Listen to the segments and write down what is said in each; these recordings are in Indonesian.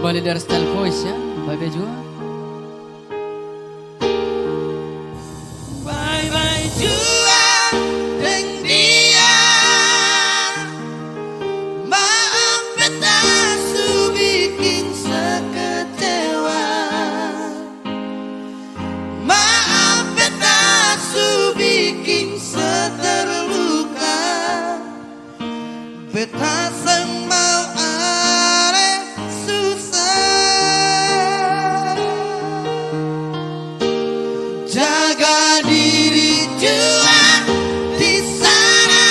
kembali dari Style Voice ya, bye-bye juga. Bye-bye juga deng dia. Maaf beta su bikin sekecewa. Maaf beta su bikin seterluka. Beta semau are susah. Jaga diri jua di sana.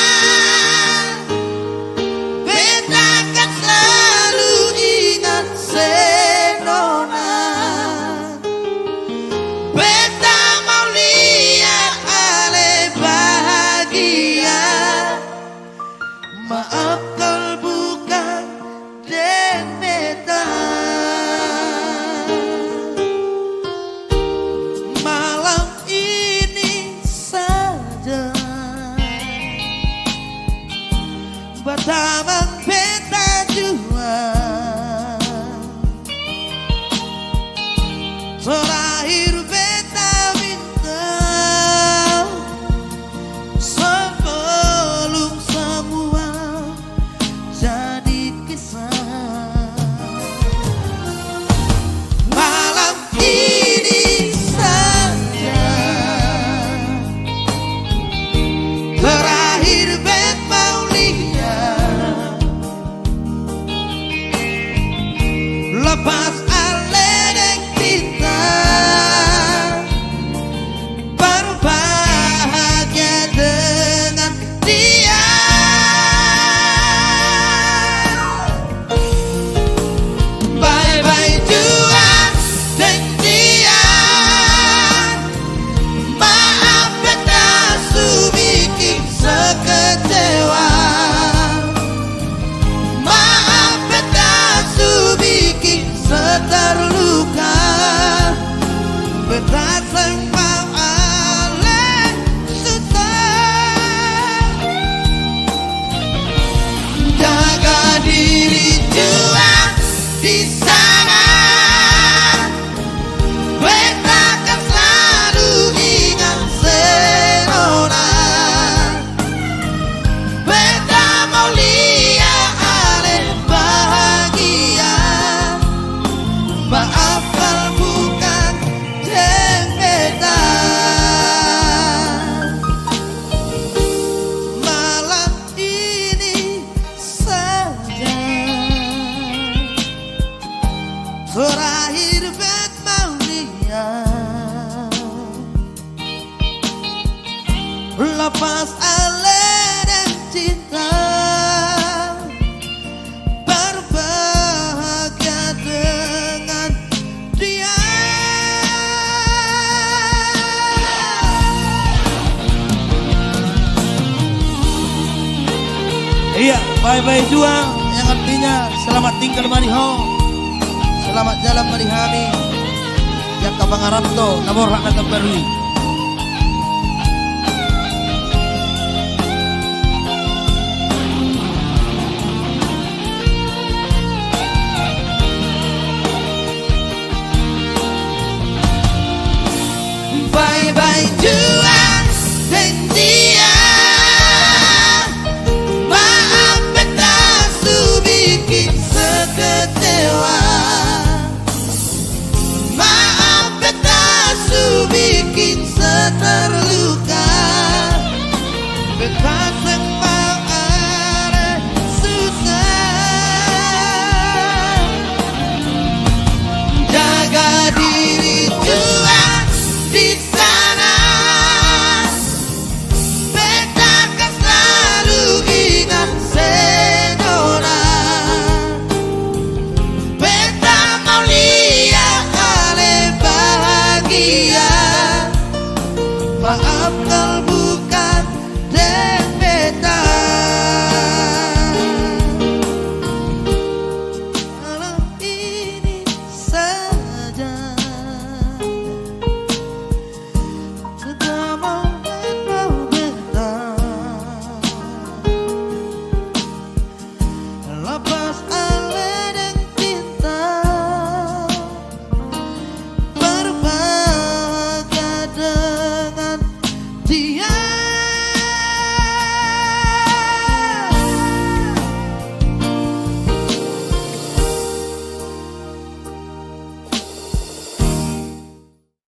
Beta kan selalu ingat senona. Beta mau lihat ale bahagia. Maaf kalau bukan den beta. Malam ini saja bertaman beta jua. Terakhir beta minta sebelum semua jadi kisah. Malam ini saja terakhir bet mau lihat. Lepas ale deng kita berbahagia dengan dia. Bye-bye juga deng dia. Maaf beta su bikin sekecewa. Maaf beta su bikin seterluka. Beta sembah ale susah. Jaga diri jua di sana. Beta kan selalu ingat senona. Beta mau lihat ale bahagia. Maaf kalau bukan den beta. Malam ini saja terakhir bet mau lihat. Lepas ale dan cinta berbahagia dengan dia. Iya, bye-bye juga yang artinya selamat tinggal mariho. Selamat jalan marihami. Yang kapangarap to, namor hak na